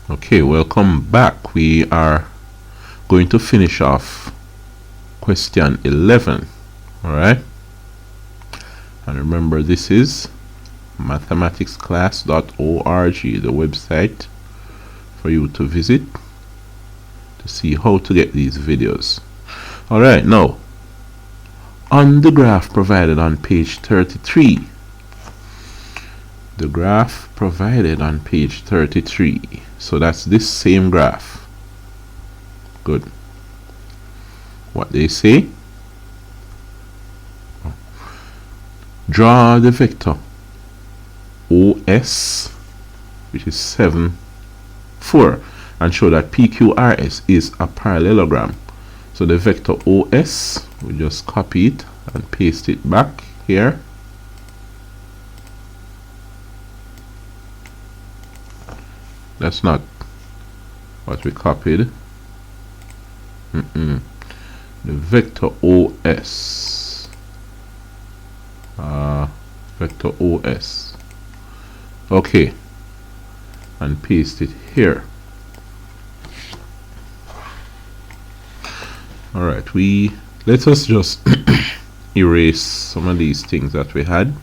Okay, welcome back. We are going to finish off question 11. Alright, and remember, this is mathematicsclass.org, the website for you to visit to see how to get these videos. Alright, now on the graph provided on page 33, the graph provided on page 33, so that's this same graph. Good. What they say: draw the vector OS, which is 7, 4, and show that PQRS is a parallelogram. So the vector OS, we just copy it and paste it back here. That's not what we copied. The vector OS. Vector OS. Okay. And paste it here. Alright, let us just erase some of these things that we had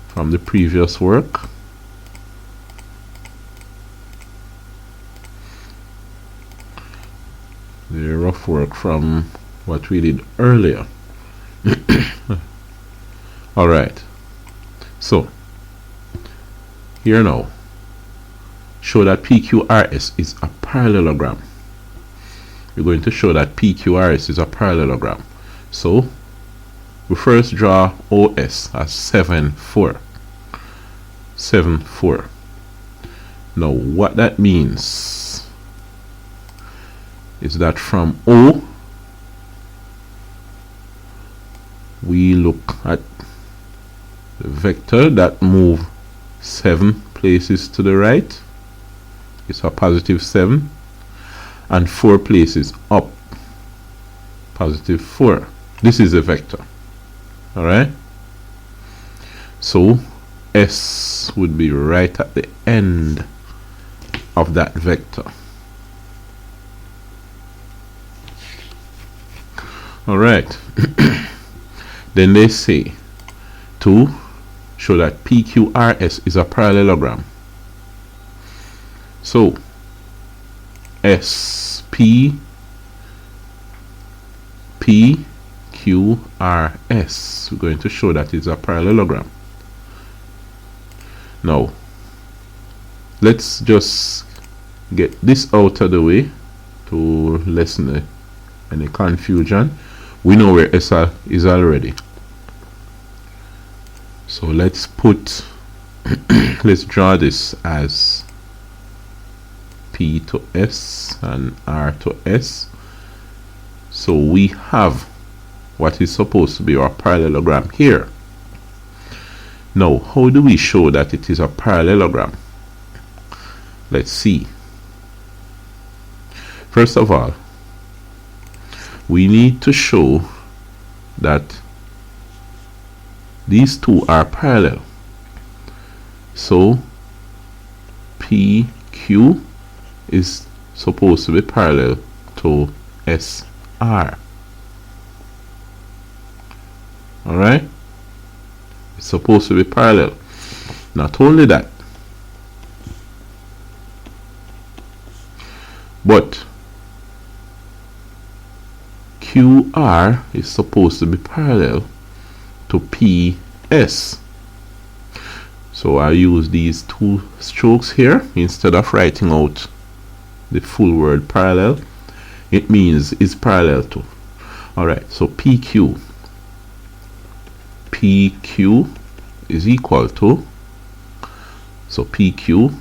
from the previous work. The rough work from what we did earlier. Alright, so here now, show that PQRS is a parallelogram. We're going to show that PQRS is a parallelogram. So we first draw OS as 7, 4. 7, 4. Now what that means is that from O, we look at the vector that move 7 places to the right. It's a positive 7, and 4 places up, positive 4. This is a vector. Alright, so S would be right at the end of that vector. Alright, then they say to show that PQRS is a parallelogram. So SP PQRS, we're going to show that it's a parallelogram. Now let's just get this out of the way to lessen any confusion. We know where S is already, so let's put let's draw this as P to S and R to S. So we have what is supposed to be our parallelogram here. Now how do we show that it is a parallelogram? Let's see. First of all, we need to show that these two are parallel. So PQ is supposed to be parallel to SR. Alright? It's supposed to be parallel. Not only that, but QR is supposed to be parallel to PS. So I use these two strokes here instead of writing out the full word parallel. It means it's parallel to. Alright, so PQ is equal to, so PQ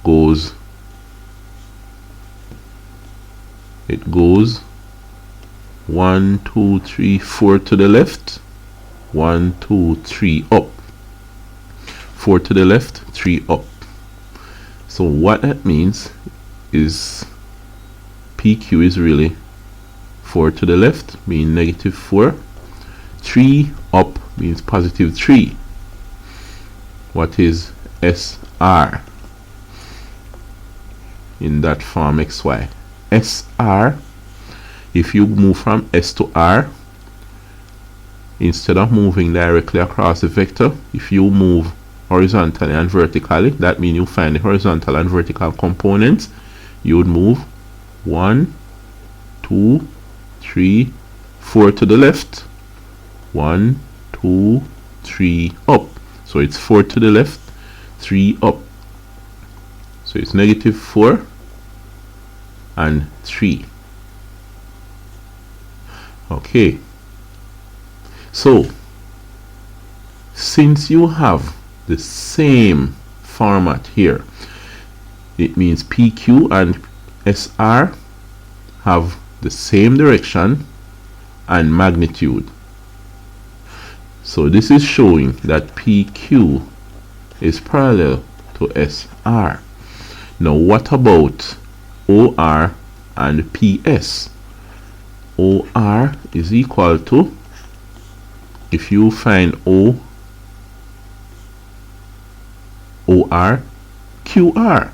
goes, it goes 1, 2, 3, 4 to the left, 1, 2, 3 up, 4 to the left, 3 up. So what that means is PQ is really 4 to the left, means negative 4, 3 up means positive 3. What is SR? in that form xy. SR, if you move from S to R, instead of moving directly across the vector, if you move horizontally and vertically, that means you find the horizontal and vertical components, you would move 1, 2, 3, 4 to the left, 1, 2, 3 up. So it's 4 to the left, 3 up. So it's negative 4 and 3. Okay. So since you have the same format here, it means PQ and SR have the same direction and magnitude. So this is showing that PQ is parallel to SR. Now what about OR and PS? OR is equal to, if you find OR, QR.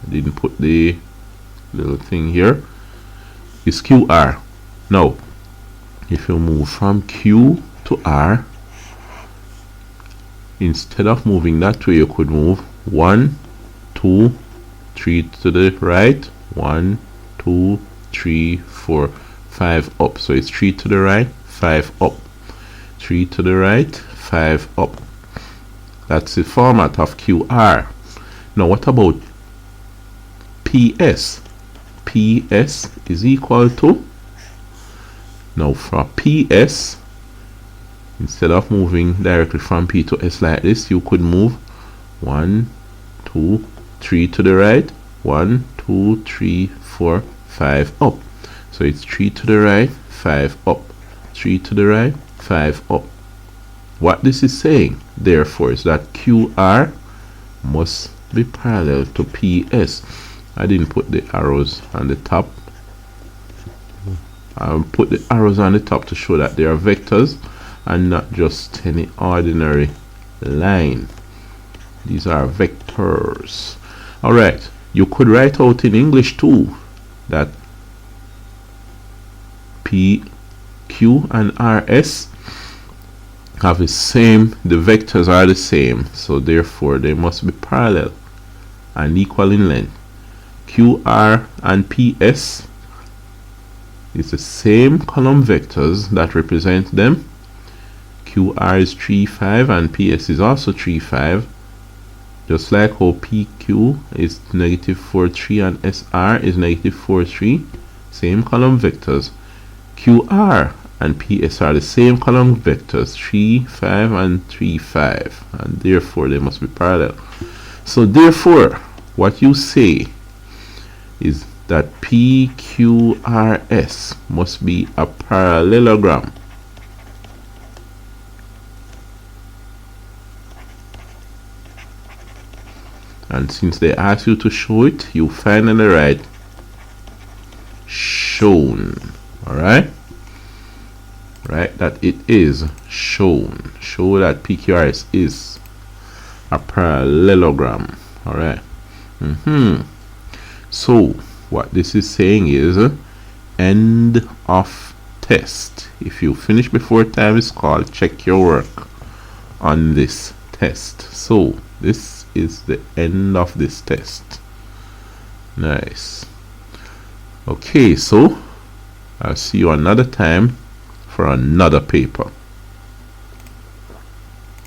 I didn't put the little thing here. Is QR. Now, if you move from Q to R, instead of moving that way, you could move 1, 2, 3 to the right, 1, 2, 3, 4, 5 up. So it's 3 to the right, 5 up. 3 to the right, 5 up. That's the format of QR. Now what about PS? PS is equal to, now for PS, instead of moving directly from P to S like this, you could move 1, 2, 3 to the right, 1, 2, 3, 4, 5 up. So it's 3 to the right, 5 up. 3 to the right, 5 up. What this is saying, therefore, is that QR must be parallel to PS. I didn't put the arrows on the top. I'll put the arrows on the top to show that they are vectors and not just any ordinary line. These are vectors. Alright, you could write out in English too that P, Q and RS have the same, the vectors are the same, so therefore they must be parallel and equal in length. QR and PS is the same column vectors that represent them. QR is 3, 5 and PS is also 3, 5. Just like how PQ is negative 4, 3 and SR is negative 4, 3. Same column vectors. QR and PS are the same column vectors, 3, 5 and 3, 5, and therefore they must be parallel. So therefore what you say is that PQRS must be a parallelogram. And since they ask you to show it, you finally write shown. Alright? Right, that it is shown. Show that PQRS is a parallelogram. Alright. So what this is saying is end of test. If you finish before time is called, check your work on this test. So this is the end of this test. Nice. Okay, so I'll see you another time for another paper.